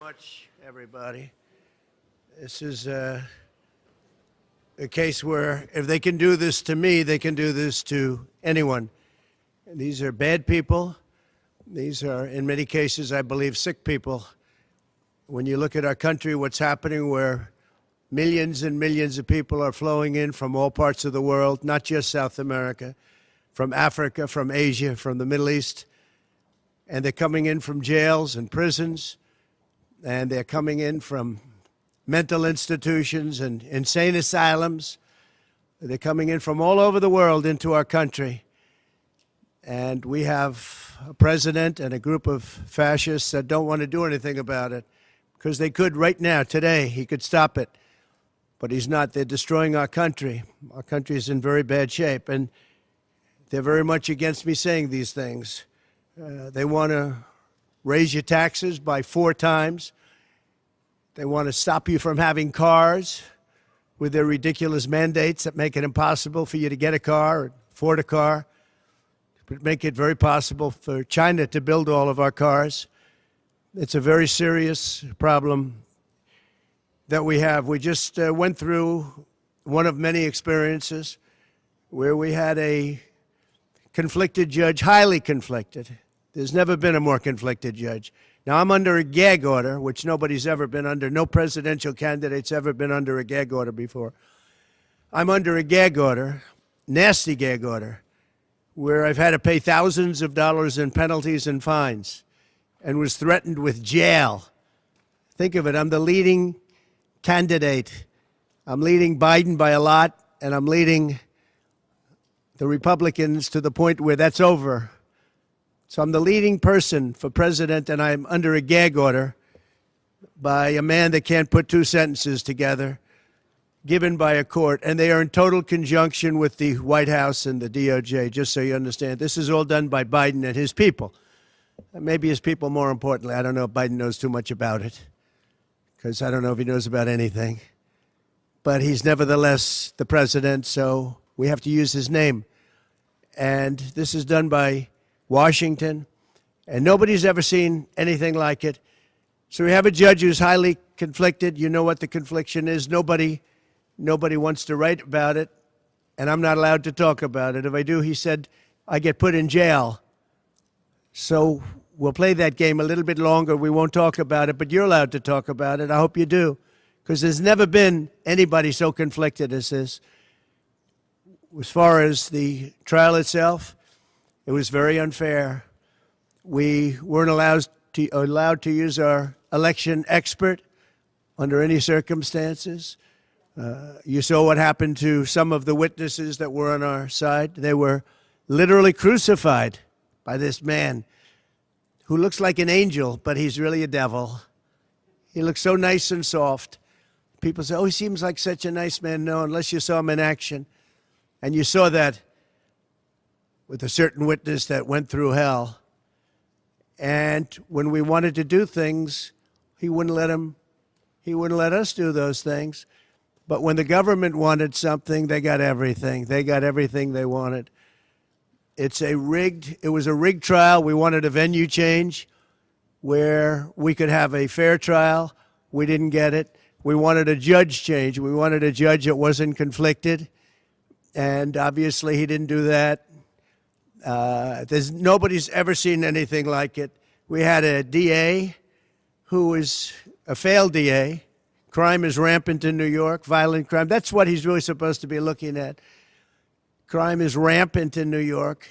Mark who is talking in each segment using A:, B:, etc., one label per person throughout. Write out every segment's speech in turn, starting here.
A: much, everybody. This is a case where if they can do this to me, they can do this to anyone. And these are bad people. These are, in many cases, I believe, sick people. When you look at our country, what's happening where millions and millions of people are flowing in from all parts of the world, not just South America, from Africa, from Asia, from the Middle East, and they're coming in from jails and prisons, and they're coming in from mental institutions and insane asylums. They're coming in from all over the world into our country. And we have a president and a group of fascists that don't want to do anything about it, because they could right now, today, he could stop it. But he's not. They're destroying our country. Our country is in very bad shape, and they're very much against me saying these things. They want to raise your taxes by 4 times. They want to stop you from having cars with their ridiculous mandates that make it impossible for you to get a car or afford a car. But make it very possible for China to build all of our cars. It's a very serious problem that we have. We just went through one of many experiences where we had a conflicted judge, highly conflicted. There's never been a more conflicted judge. Now, I'm under a gag order, which nobody's ever been under. No presidential candidate's ever been under a gag order before. I'm under a gag order, nasty gag order, where I've had to pay thousands of dollars in penalties and fines and was threatened with jail. Think of it, I'm the leading candidate. I'm leading Biden by a lot, and I'm leading the Republicans to the point where that's over. So I'm the leading person for president, and I'm under a gag order by a man that can't put 2 sentences together, given by a court, and they are in total conjunction with the White House and the DOJ, just so you understand. This is all done by Biden and his people. Maybe his people more importantly. I don't know if Biden knows too much about it, because I don't know if he knows about anything. But he's nevertheless the president, so we have to use his name. And this is done by Washington, and nobody's ever seen anything like it. So we have a judge who's highly conflicted. You know what the confliction is. Nobody wants to write about it, and I'm not allowed to talk about it. If I do, he said, I get put in jail. So we'll play that game a little bit longer. We won't talk about it, but you're allowed to talk about it. I hope you do, because there's never been anybody so conflicted as this. As far as the trial itself, it was very unfair. We weren't allowed to use our election expert under any circumstances. You saw what happened to some of the witnesses that were on our side. They were literally crucified by this man who looks like an angel, but he's really a devil. He looks so nice and soft. People say, oh, he seems like such a nice man. No, unless you saw him in action. And you saw that with a certain witness that went through hell. And when we wanted to do things, he wouldn't let us do those things. But when the government wanted something, they got everything. They got everything they wanted. It was a rigged trial. We wanted a venue change where we could have a fair trial. We didn't get it. We wanted a judge change. We wanted a judge that wasn't conflicted. And obviously he didn't do that. Nobody's ever seen anything like it. We had a DA who was a failed DA. Crime is rampant in New York, violent crime. That's what he's really supposed to be looking at. Crime is rampant in New York.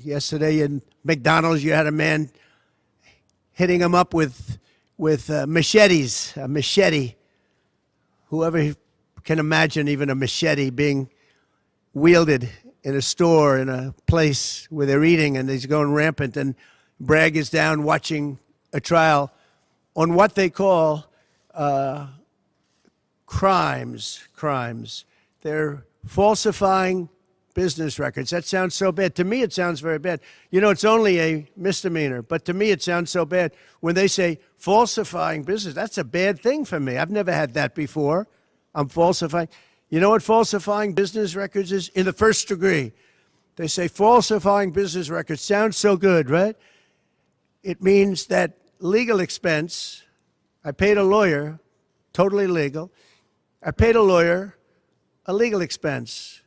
A: Yesterday in McDonald's, you had a man hitting him up with machetes, a machete. Whoever can imagine even a machete being wielded in a store, in a place where they're eating, and he's going rampant. And Bragg is down watching a trial on what they call crimes. They're falsifying business records. That sounds so bad. To me, it sounds very bad. You know, it's only a misdemeanor, but to me, it sounds so bad. When they say falsifying business, that's a bad thing for me. I've never had that before. I'm falsifying. You know what falsifying business records is? In the first degree. They say falsifying business records. Sounds so good, right? It means that legal expense I paid a lawyer, totally legal. I paid a lawyer a legal expense.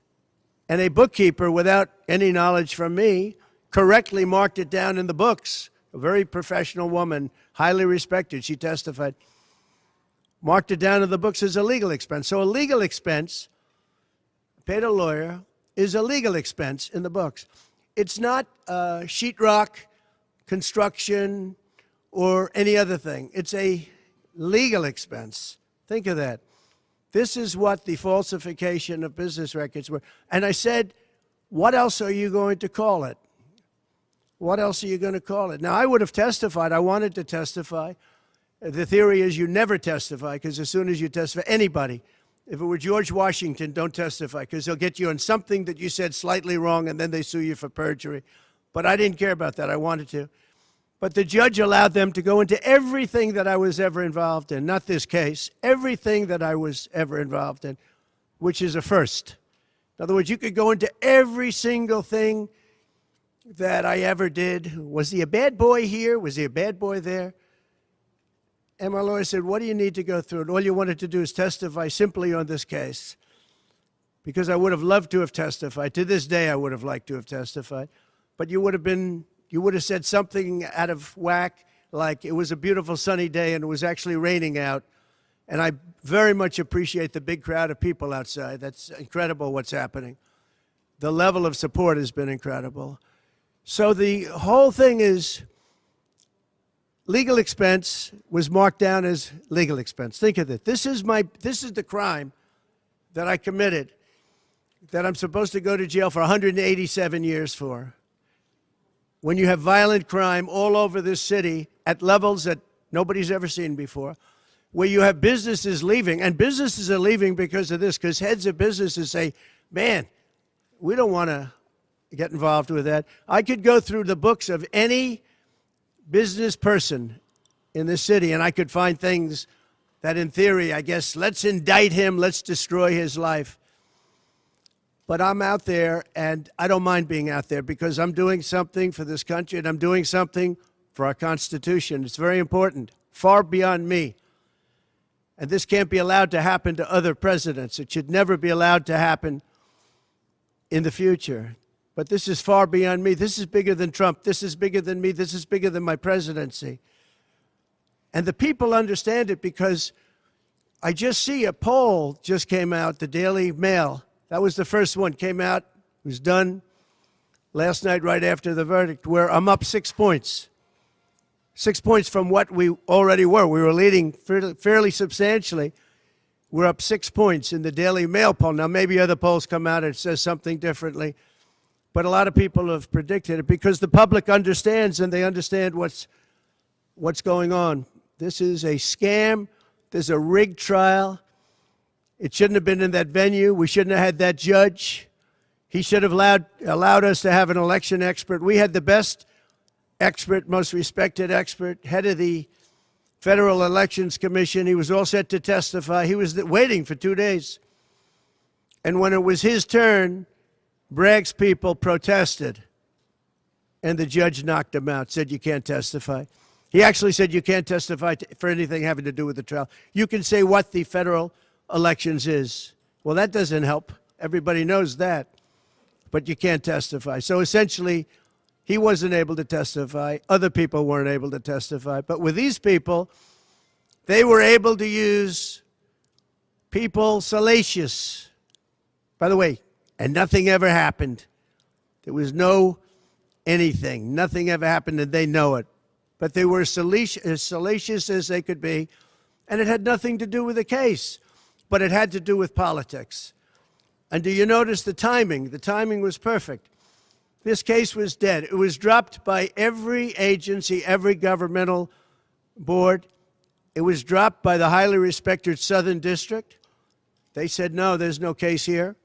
A: And a bookkeeper, without any knowledge from me, correctly marked it down in the books. A very professional woman, highly respected, she testified, marked it down in the books as a legal expense. So a legal expense, paid a lawyer, is a legal expense in the books. It's not sheetrock, construction, or any other thing. It's a legal expense. Think of that. This is what the falsification of business records were. And I said, what else are you going to call it? What else are you going to call it? Now, I would have testified. I wanted to testify. The theory is you never testify, because as soon as you testify, anybody, if it were George Washington, don't testify, because they'll get you on something that you said slightly wrong, and then they sue you for perjury. But I didn't care about that. I wanted to. But the judge allowed them to go into everything that I was ever involved in, not this case, everything that I was ever involved in, which is a first. In other words, you could go into every single thing that I ever did. Was he a bad boy here? Was he a bad boy there? And my lawyer said, what do you need to go through? And all you wanted to do is testify simply on this case. Because I would have loved to have testified. To this day, I would have liked to have testified. But you would have said something out of whack, like it was a beautiful sunny day and it was actually raining out. And I very much appreciate the big crowd of people outside. That's incredible what's happening. The level of support has been incredible. So the whole thing is legal expense was marked down as legal expense. Think of it. This is the crime that I committed, that I'm supposed to go to jail for 187 years for. When you have violent crime all over this city at levels that nobody's ever seen before, where you have businesses leaving, and businesses are leaving because of this, because heads of businesses say, man, we don't want to get involved with that. I could go through the books of any business person in this city, and I could find things that in theory, I guess, let's indict him, let's destroy his life. But I'm out there, and I don't mind being out there because I'm doing something for this country, and I'm doing something for our Constitution. It's very important, far beyond me. And this can't be allowed to happen to other presidents. It should never be allowed to happen in the future. But this is far beyond me. This is bigger than Trump. This is bigger than me. This is bigger than my presidency. And the people understand it because I just see a poll just came out, the Daily Mail. That was the first one, came out, was done last night right after the verdict, where I'm up 6 points. 6 points from what we already were. We were leading fairly substantially. We're up 6 points in the Daily Mail poll. Now, maybe other polls come out and it says something differently. But a lot of people have predicted it because the public understands, and they understand what's going on. This is a scam. There's a rigged trial. It shouldn't have been in that venue. We shouldn't have had that judge. He should have allowed us to have an election expert. We had the best expert, most respected expert, head of the Federal Elections Commission. He was all set to testify. He was waiting for 2 days. And when it was his turn, Bragg's people protested, and the judge knocked him out, said you can't testify. He actually said you can't testify for anything having to do with the trial. You can say what the federal elections is. Well, that doesn't help. Everybody knows that. But you can't testify. So essentially, he wasn't able to testify. Other people weren't able to testify. But with these people, they were able to use people salacious. By the way, and nothing ever happened. There was no anything. Nothing ever happened, and they know it. But they were as salacious as they could be, and it had nothing to do with the case, but it had to do with politics. And do you notice the timing? The timing was perfect. This case was dead. It was dropped by every agency, every governmental board. It was dropped by the highly respected Southern District. They said, no, there's no case here.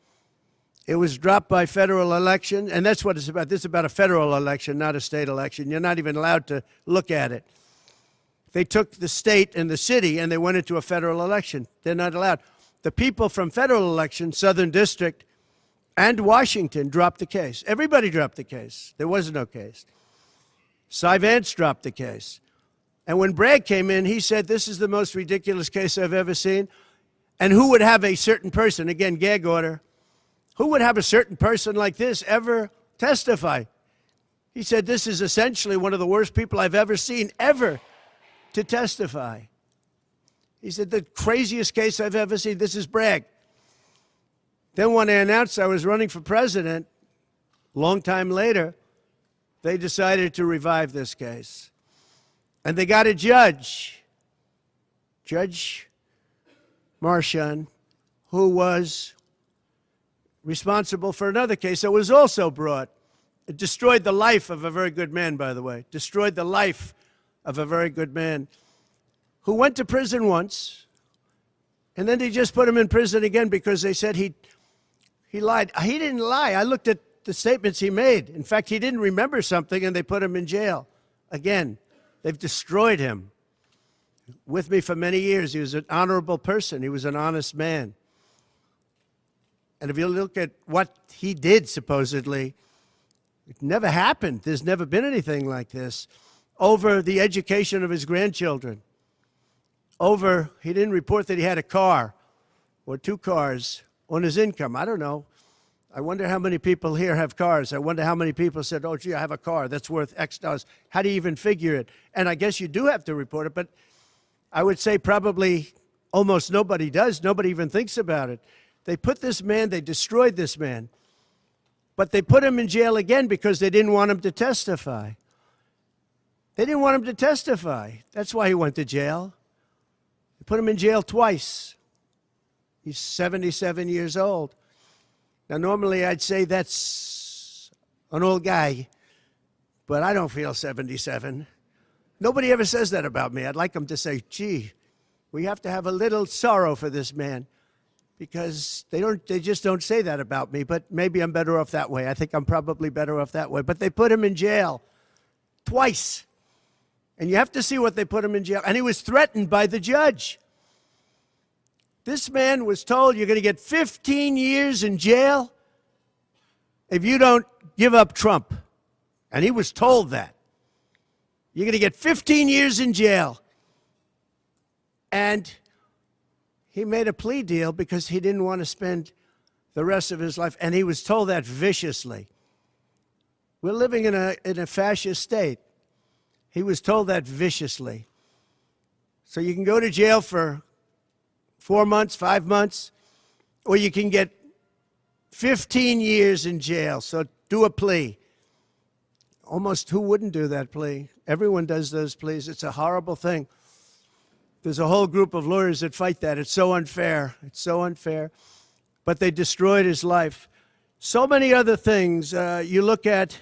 A: It was dropped by federal election, and that's what it's about. This is about a federal election, not a state election. You're not even allowed to look at it. They took the state and the city, and they went into a federal election. They're not allowed. The people from federal election, Southern District, and Washington dropped the case. Everybody dropped the case. There was no case. Cy Vance dropped the case. And when Bragg came in, he said, this is the most ridiculous case I've ever seen. And who would have a certain person, again, gag order, who would have a certain person like this ever testify? He said, this is essentially one of the worst people I've ever seen ever to testify. He said, the craziest case I've ever seen, this is Bragg. Then when I announced I was running for president, a long time later, they decided to revive this case. And they got a judge, Judge Marchand, who was responsible for another case that was also brought. It destroyed the life of a very good man, by the way. Destroyed the life of a very good man who went to prison once, and then they just put him in prison again because they said he lied. He didn't lie. I looked at the statements he made. In fact, he didn't remember something, and they put him in jail. Again, they've destroyed him. With me for many years, he was an honorable person. He was an honest man. And if you look at what he did, supposedly, it never happened. There's never been anything like this. Over the education of his grandchildren. Over, he didn't report that he had a car or 2 cars on his income. I don't know. I wonder how many people here have cars. I wonder how many people said, oh, gee, I have a car that's worth X dollars. How do you even figure it? And I guess you do have to report it, but I would say probably almost nobody does. Nobody even thinks about it. They put this man, they destroyed this man, but they put him in jail again because they didn't want him to testify. They didn't want him to testify. That's why he went to jail. They put him in jail twice. He's 77 years old. Now, normally I'd say that's an old guy, but I don't feel 77. Nobody ever says that about me. I'd like them to say, gee, we have to have a little sorrow for this man, because they just don't say that about me, but maybe I'm better off that way. I think I'm probably better off that way. But they put him in jail twice. And you have to see what they put him in jail. And he was threatened by the judge. This man was told, you're going to get 15 years in jail if you don't give up Trump. And he was told that. You're going to get 15 years in jail. And he made a plea deal because he didn't want to spend the rest of his life. And he was told that viciously. We're living in a fascist state. He was told that viciously. So you can go to jail for 4 months, 5 months, or you can get 15 years in jail. So do a plea. Almost who wouldn't do that plea? Everyone does those pleas. It's a horrible thing. There's a whole group of lawyers that fight that. It's so unfair. It's so unfair. But they destroyed his life. So many other things. You look at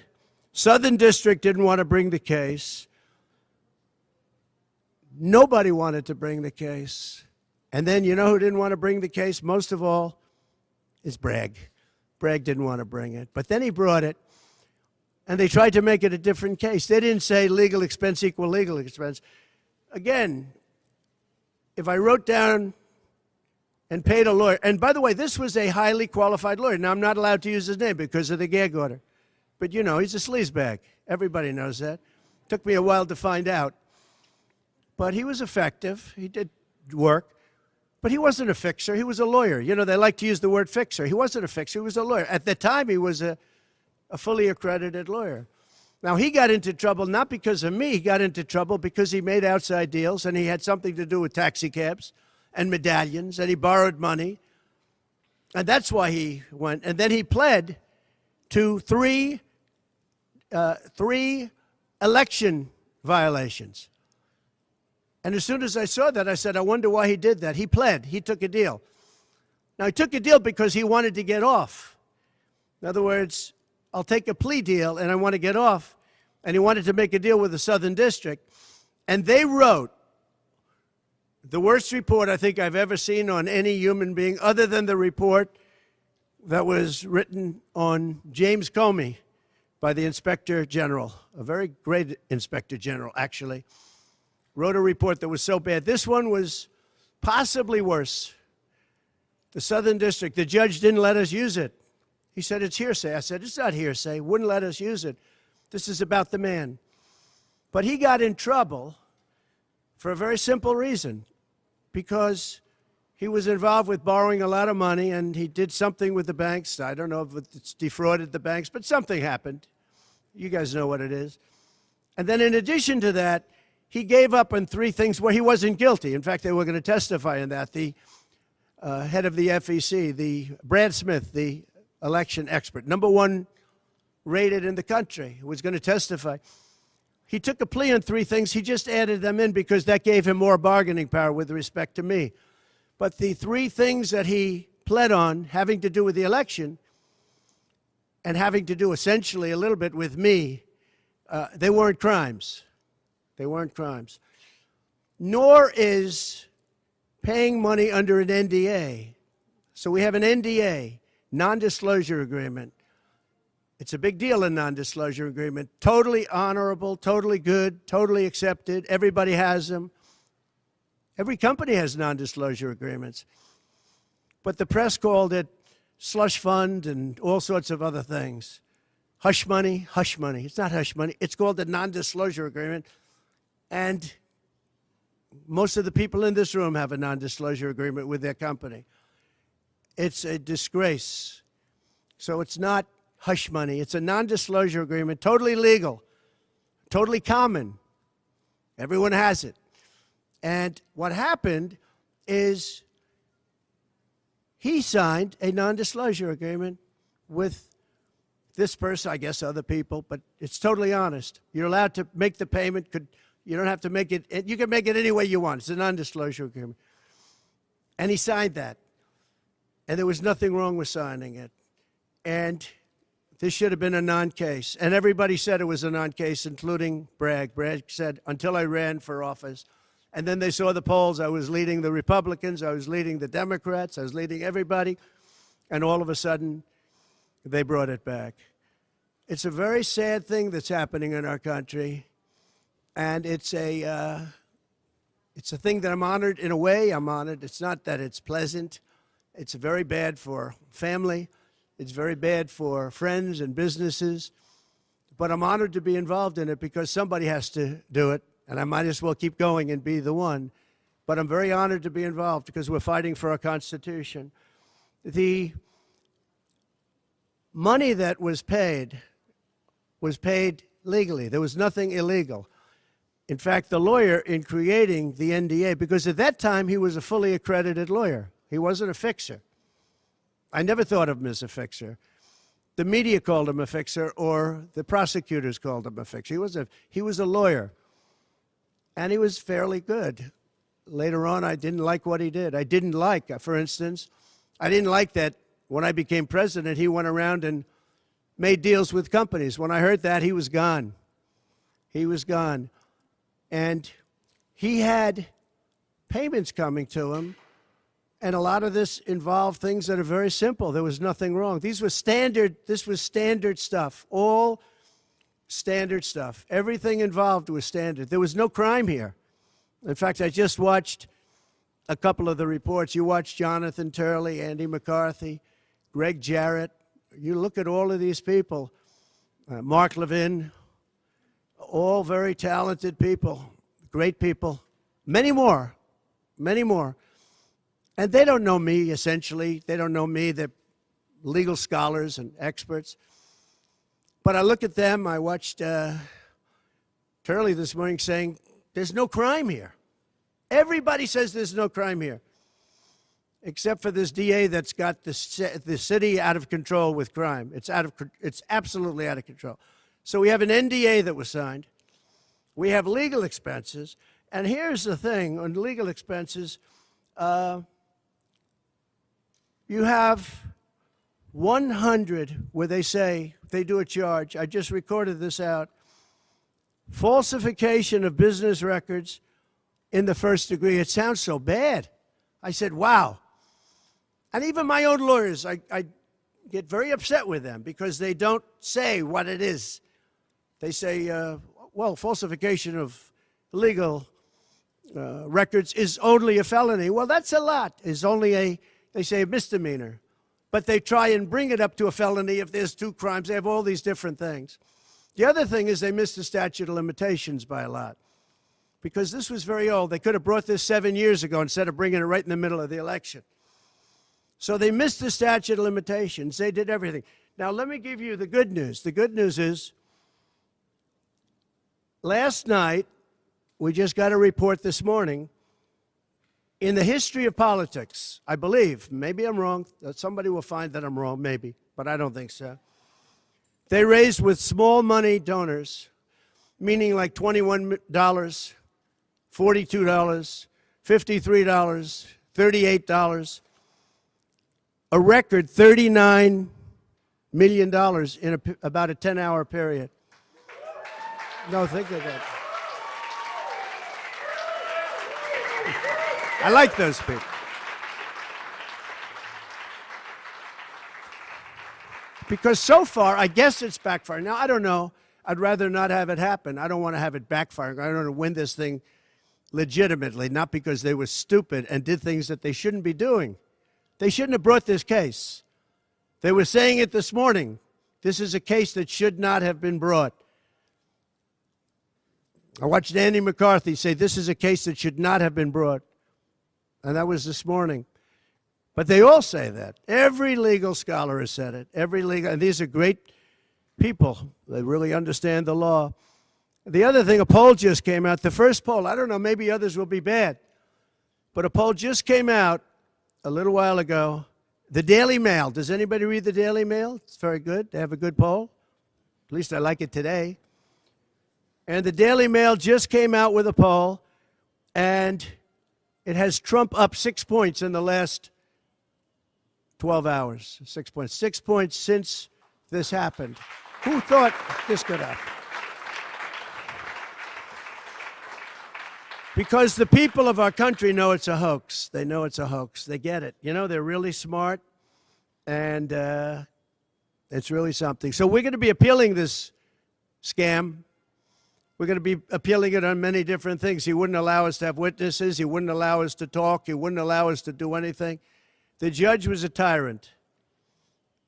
A: Southern District didn't want to bring the case. Nobody wanted to bring the case. And then you know who didn't want to bring the case? Most of all is Bragg. Bragg didn't want to bring it. But then he brought it, and they tried to make it a different case. They didn't say legal expense equal legal expense. Again, if I wrote down and paid a lawyer, and by the way, this was a highly qualified lawyer. Now, I'm not allowed to use his name because of the gag order. But you know, he's a sleazebag. Everybody knows that. Took me a while to find out. But he was effective. He did work. But he wasn't a fixer. He was a lawyer. You know, they like to use the word fixer. He wasn't a fixer. He was a lawyer. At the time, he was a fully accredited lawyer. Now, he got into trouble not because of me. He got into trouble because he made outside deals, and he had something to do with taxi cabs and medallions, and he borrowed money. And that's why he went. And then he pled to three election violations. And as soon as I saw that, I said, I wonder why he did that. He pled. He took a deal. Now, he took a deal because he wanted to get off. In other words, I'll take a plea deal, and I want to get off. And he wanted to make a deal with the Southern District. And they wrote the worst report I think I've ever seen on any human being, other than the report that was written on James Comey by the Inspector General, a very great Inspector General, actually. Wrote a report that was so bad. This one was possibly worse. The Southern District, the judge didn't let us use it. He said, it's hearsay. I said, it's not hearsay. Wouldn't let us use it. This is about the man. But he got in trouble for a very simple reason, because he was involved with borrowing a lot of money, and he did something with the banks. I don't know if it's defrauded the banks, but something happened. You guys know what it is. And then in addition to that, he gave up on 3 things where he wasn't guilty. In fact, they were going to testify in that. The head of the FEC, the Brad Smith, the election expert, #1 rated in the country, who was going to testify. He took a plea on 3 things. He just added them in because that gave him more bargaining power with respect to me. But the 3 things that he pled on, having to do with the election and having to do essentially a little bit with me, they weren't crimes. They weren't crimes. Nor is paying money under an NDA. So we have an NDA, non-disclosure agreement. It's a big deal, a non-disclosure agreement. Totally honorable, totally good, totally accepted. Everybody has them. Every company has non-disclosure agreements. But the press called it slush fund and all sorts of other things. Hush money, hush money. It's not hush money. It's called a non-disclosure agreement. And most of the people in this room have a non-disclosure agreement with their company. It's a disgrace. So it's not hush money. It's a non-disclosure agreement, totally legal, totally common. Everyone has it. And what happened is he signed a non-disclosure agreement with this person, I guess other people, but it's totally honest. You're allowed to make the payment. You don't have to make it. You can make it any way you want. It's a non-disclosure agreement. And he signed that. And there was nothing wrong with signing it. And this should have been a non-case. And everybody said it was a non-case, including Bragg. Bragg said, until I ran for office. And then they saw the polls. I was leading the Republicans. I was leading the Democrats. I was leading everybody. And all of a sudden, they brought it back. It's a very sad thing that's happening in our country. And it's a thing that I'm honored. In a way, I'm honored. It's not that it's pleasant. It's very bad for family. It's very bad for friends and businesses. But I'm honored to be involved in it because somebody has to do it. And I might as well keep going and be the one. But I'm very honored to be involved because we're fighting for our Constitution. The money that was paid legally. There was nothing illegal. In fact, the lawyer in creating the NDA, because at that time he was a fully accredited lawyer. He wasn't a fixer. I never thought of him as a fixer. The media called him a fixer, or the prosecutors called him a fixer. He was a lawyer, and he was fairly good. Later on, I didn't like what he did. I didn't like, for instance, I didn't like that when I became president, he went around and made deals with companies. When I heard that, he was gone. He was gone. And he had payments coming to him, and a lot of this involved things that are very simple. There was nothing wrong. This was standard stuff, all standard stuff. Everything involved was standard. There was no crime here. In fact, I just watched a couple of the reports. You watched Jonathan Turley, Andy McCarthy, Greg Jarrett. You look at all of these people, Mark Levin, all very talented people, great people, many more. And they don't know me, essentially. They don't know me. They're legal scholars and experts. But I look at them. I watched Turley this morning saying, there's no crime here. Everybody says there's no crime here, except for this DA that's got the city out of control with crime. It's absolutely out of control. So we have an NDA that was signed. We have legal expenses. And here's the thing, on legal expenses, you have 100 where they say, they do a charge. I just recorded this out. Falsification of business records in the first degree. It sounds so bad. I said, wow. And even my own lawyers, I get very upset with them because they don't say what it is. They say, well, falsification of legal records is only a felony. Well, that's a lot. It's only they say a misdemeanor. But they try and bring it up to a felony if there's 2 crimes. They have all these different things. The other thing is they miss the statute of limitations by a lot. because this was very old. They could have brought this 7 years ago instead of bringing it right in the middle of the election. So they missed the statute of limitations. They did everything. Now, let me give you the good news. The good news is, last night, we just got a report this morning, in the history of politics, I believe, maybe I'm wrong, somebody will find that I'm wrong, maybe, but I don't think so. They raised with small money donors, meaning like $21, $42, $53, $38, a record $39 million in about a 10-hour period. No, think of that. I like those people. Because so far, I guess it's backfiring. Now, I don't know. I'd rather not have it happen. I don't want to have it backfiring. I don't want to win this thing legitimately, not because they were stupid and did things that they shouldn't be doing. They shouldn't have brought this case. They were saying it this morning. This is a case that should not have been brought. I watched Andy McCarthy say this is a case that should not have been brought. And that was this morning. But they all say that. Every legal scholar has said it. And these are great people. They really understand the law. The other thing, a poll just came out. The first poll, I don't know, maybe others will be bad. But a poll just came out a little while ago. The Daily Mail. Does anybody read the Daily Mail? It's very good. They have a good poll. At least I like it today. And the Daily Mail just came out with a poll, and it has Trump up 6 points in the last 12 hours. 6 points. 6 points since this happened. Who thought this could happen? Because the people of our country know it's a hoax. They know it's a hoax. They get it. You know, they're really smart, and it's really something. So we're going to be appealing this scam. We're going to be appealing it on many different things. He wouldn't allow us to have witnesses. He wouldn't allow us to talk. He wouldn't allow us to do anything. The judge was a tyrant.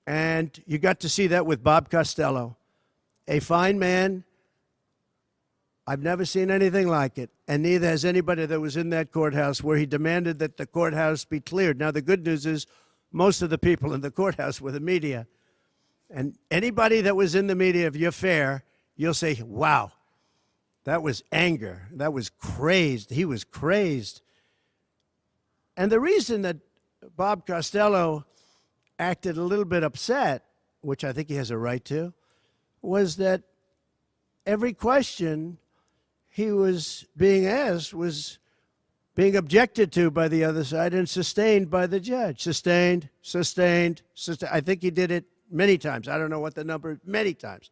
A: And you got to see that with Bob Costello, a fine man. I've never seen anything like it. And neither has anybody that was in that courthouse, where he demanded that the courthouse be cleared. Now, the good news is most of the people in the courthouse were the media. And anybody that was in the media, if you're fair, you'll say, wow. That was anger. That was crazed. He was crazed. And the reason that Bob Costello acted a little bit upset, which I think he has a right to, was that every question he was being asked was being objected to by the other side and sustained by the judge. Sustained, sustained, sustained. I think he did it many times. I don't know what the number, many times.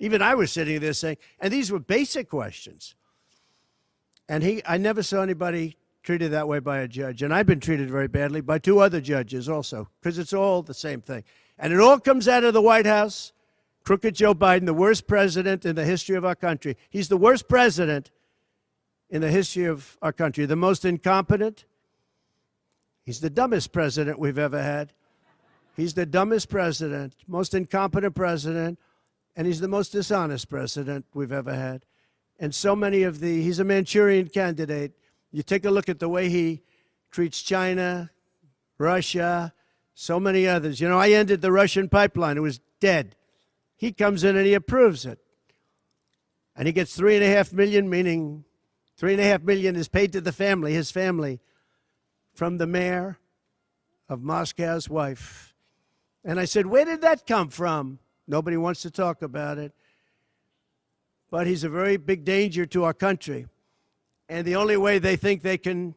A: Even I was sitting there saying, and these were basic questions. And I never saw anybody treated that way by a judge. And I've been treated very badly by 2 other judges also, because it's all the same thing. And it all comes out of the White House. Crooked Joe Biden, the worst president in the history of our country. He's the worst president in the history of our country. The most incompetent. He's the dumbest president we've ever had. He's the dumbest president, most incompetent president. And he's the most dishonest president we've ever had. And so many of he's a Manchurian candidate. You take a look at the way he treats China, Russia, so many others. You know, I ended the Russian pipeline. It was dead. He comes in and he approves it. And he gets $3.5 million, meaning $3.5 million is paid to the family, his family, from the mayor of Moscow's wife. And I said, where did that come from? Nobody wants to talk about it. But he's a very big danger to our country. And the only way they think they can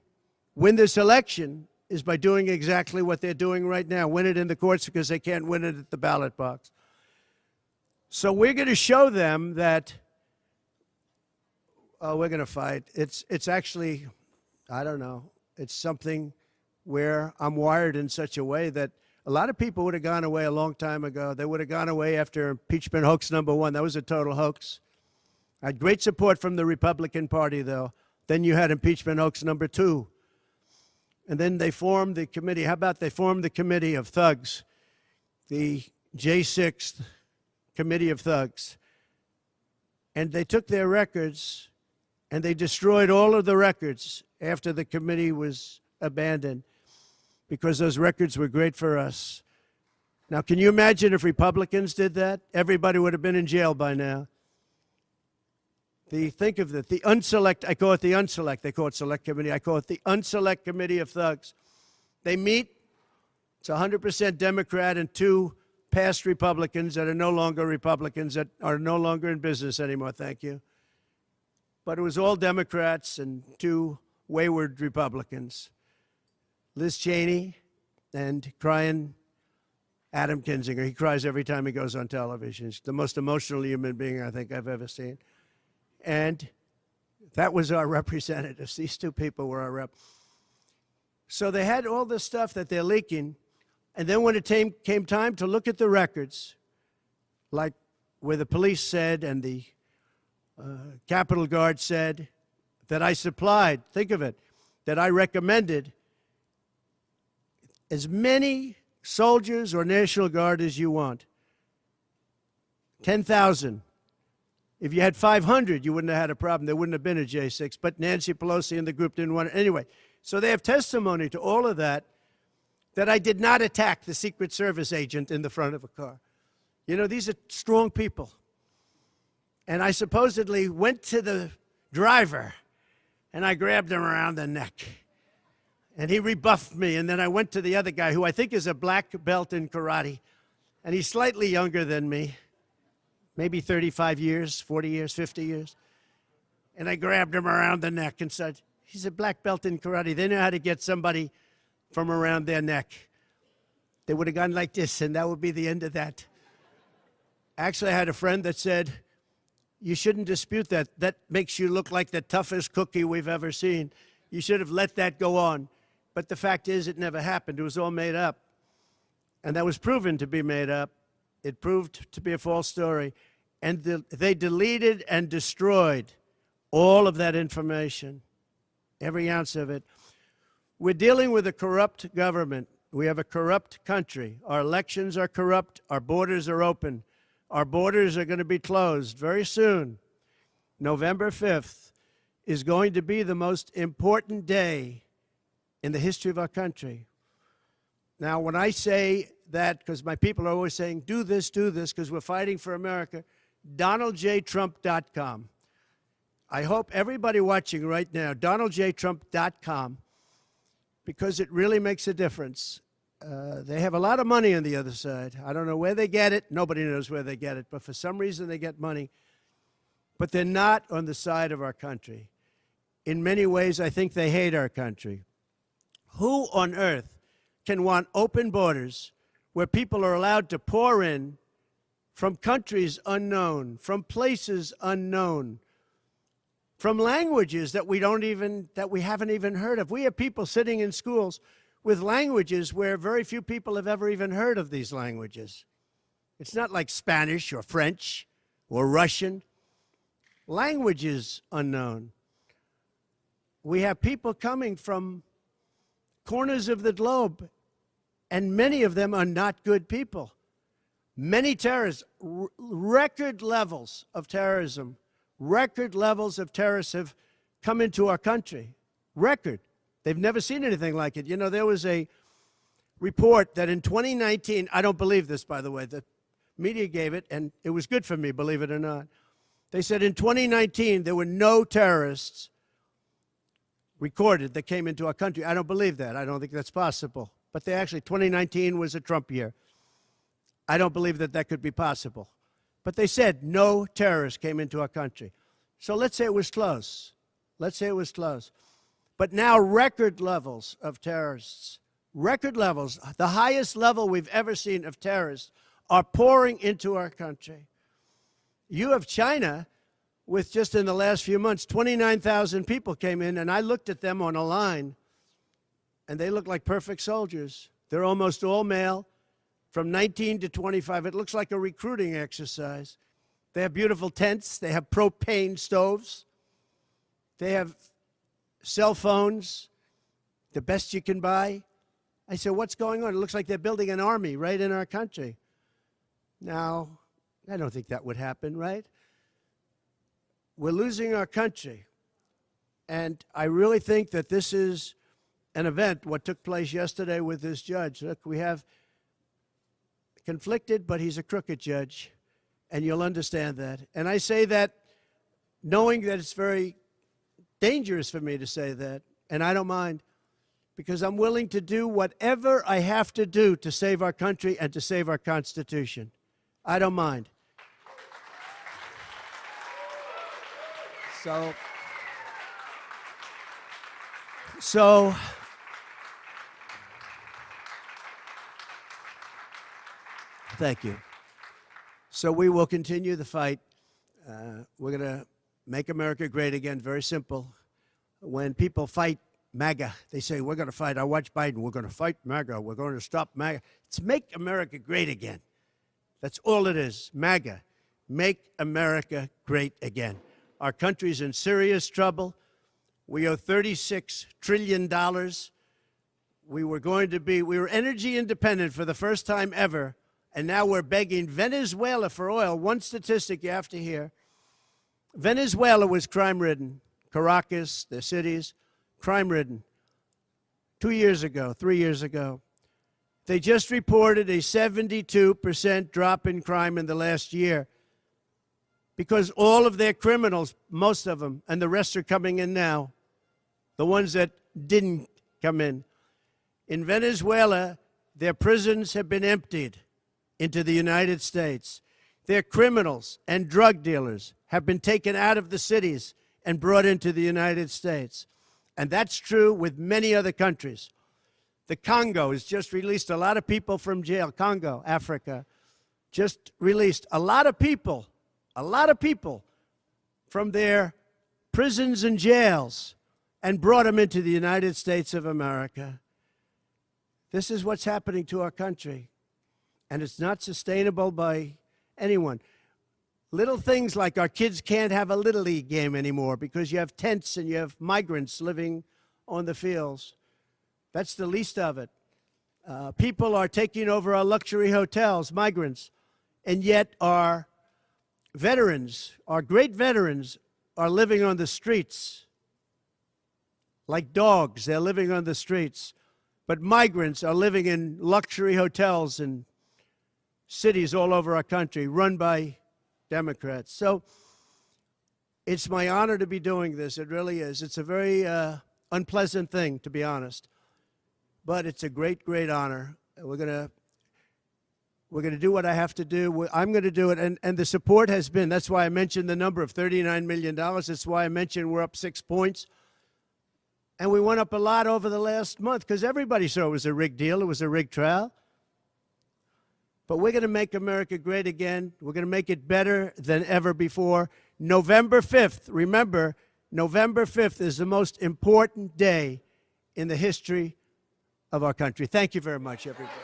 A: win this election is by doing exactly what they're doing right now, win it in the courts, because they can't win it at the ballot box. So we're going to show them that, we're going to fight. It's actually, I don't know, it's something where I'm wired in such a way that a lot of people would have gone away a long time ago. They would have gone away after impeachment hoax #1. That was a total hoax. I had great support from the Republican Party, though. Then you had impeachment hoax #2. And then they formed the committee. How about they formed the committee of thugs, the J6 committee of thugs. And they took their records and they destroyed all of the records after the committee was abandoned because those records were great for us. Now, can you imagine if Republicans did that? Everybody would have been in jail by now. Think of it, the unselect, I call it the unselect, they call it select committee, I call it the unselect committee of thugs. They meet, it's 100% Democrat and 2 past Republicans that are no longer Republicans, that are no longer in business anymore, thank you. But it was all Democrats and 2 wayward Republicans. Liz Cheney and crying Adam Kinzinger. He cries every time he goes on television. He's the most emotional human being I think I've ever seen. And that was our representatives. These 2 people were our rep. So they had all this stuff that they're leaking. And then when it came time to look at the records, like where the police said and the Capitol Guard said that I supplied, think of it, that I recommended as many soldiers or National Guard as you want. 10,000. If you had 500, you wouldn't have had a problem. There wouldn't have been a J6, but Nancy Pelosi and the group didn't want it. Anyway, so they have testimony to all of that, that I did not attack the Secret Service agent in the front of a car. You know, these are strong people. And I supposedly went to the driver, and I grabbed him around the neck. And he rebuffed me, and then I went to the other guy, who I think is a black belt in karate, and he's slightly younger than me. Maybe 35 years, 40 years, 50 years. And I grabbed him around the neck and said, he's a black belt in karate. They know how to get somebody from around their neck. They would have gone like this, and that would be the end of that. Actually, I had a friend that said, you shouldn't dispute that. That makes you look like the toughest cookie we've ever seen. You should have let that go on. But the fact is, it never happened. It was all made up. And that was proven to be made up. It proved to be a false story. And they deleted and destroyed all of that information, every ounce of it. We're dealing with a corrupt government. We have a corrupt country. Our elections are corrupt. Our borders are open. Our borders are going to be closed very soon. November 5th is going to be the most important day in the history of our country. Now, when I say that, because my people are always saying, do this, because we're fighting for America, DonaldJTrump.com. I hope everybody watching right now, DonaldJTrump.com, because it really makes a difference. They have a lot of money on the other side. I don't know where they get it. Nobody knows where they get it. But for some reason, they get money. But they're not on the side of our country. In many ways, I think they hate our country. Who on earth can want open borders where people are allowed to pour in from countries unknown, from places unknown, from languages that we haven't even heard of? We have people sitting in schools with languages where very few people have ever even heard of these languages. It's not like Spanish or French or Russian. Languages unknown. We have people coming from corners of the globe, and many of them are not good people. Many terrorists, record levels of terrorism, record levels of terrorists have come into our country. Record. They've never seen anything like it. You know, there was a report that in 2019, I don't believe this, by the way, the media gave it, and it was good for me, believe it or not. They said in 2019, there were no terrorists recorded that came into our country. I don't believe that. I don't think that's possible. But 2019 was a Trump year. I don't believe that that could be possible. But they said no terrorists came into our country. So let's say it was close. Let's say it was close. But now record levels of terrorists, record levels, the highest level we've ever seen of terrorists are pouring into our country. You have China with just in the last few months, 29,000 people came in, and I looked at them on a line, and they look like perfect soldiers. They're almost all male, from 19 to 25. It looks like a recruiting exercise. They have beautiful tents. They have propane stoves. They have cell phones, the best you can buy. I said, what's going on? It looks like they're building an army right in our country. Now, I don't think that would happen, right? We're losing our country. And I really think that this is an event, what took place yesterday with this judge. Look, we have conflicted, but he's a crooked judge, and you'll understand that. And I say that knowing that it's very dangerous for me to say that, and I don't mind, because I'm willing to do whatever I have to do to save our country and to save our Constitution. I don't mind. So thank you. So we will continue the fight. We're going to make America great again. Very simple. When people fight MAGA, they say, we're going to fight. I watch Biden. We're going to fight MAGA. We're going to stop MAGA. It's make America great again. That's all it is. MAGA. Make America great again. Our country's in serious trouble. We owe $36 trillion. We were energy independent for the first time ever, and now we're begging Venezuela for oil. One statistic you have to hear. Venezuela was crime-ridden. Caracas, the cities, crime-ridden. 2 years ago, 3 years ago. They just reported a 72% drop in crime in the last year because all of their criminals, most of them, and the rest are coming in now, the ones that didn't come in. In Venezuela, their prisons have been emptied into the United States. Their criminals and drug dealers have been taken out of the cities and brought into the United States. And that's true with many other countries. The Congo has just released a lot of people from jail. Congo, Africa, just released a lot of people from their prisons and jails and brought them into the United States of America. This is what's happening to our country. And it's not sustainable by anyone. Little things like our kids can't have a Little League game anymore because you have tents and you have migrants living on the fields. That's the least of it. People are taking over our luxury hotels, migrants, and yet our veterans, our great veterans, are living on the streets. Like dogs, they're living on the streets. But migrants are living in luxury hotels in cities all over our country, run by Democrats. So it's my honor to be doing this. It really is. It's a very unpleasant thing, to be honest. But it's a great, great honor. We're gonna do what I have to do. I'm going to do it. And the support has been, that's why I mentioned the number of $39 million. That's why I mentioned we're up 6 points. And we went up a lot over the last month because everybody saw it was a rigged deal. It was a rigged trial. But we're going to make America great again. We're going to make it better than ever before. November 5th, remember, November 5th is the most important day in the history of our country. Thank you very much, everybody.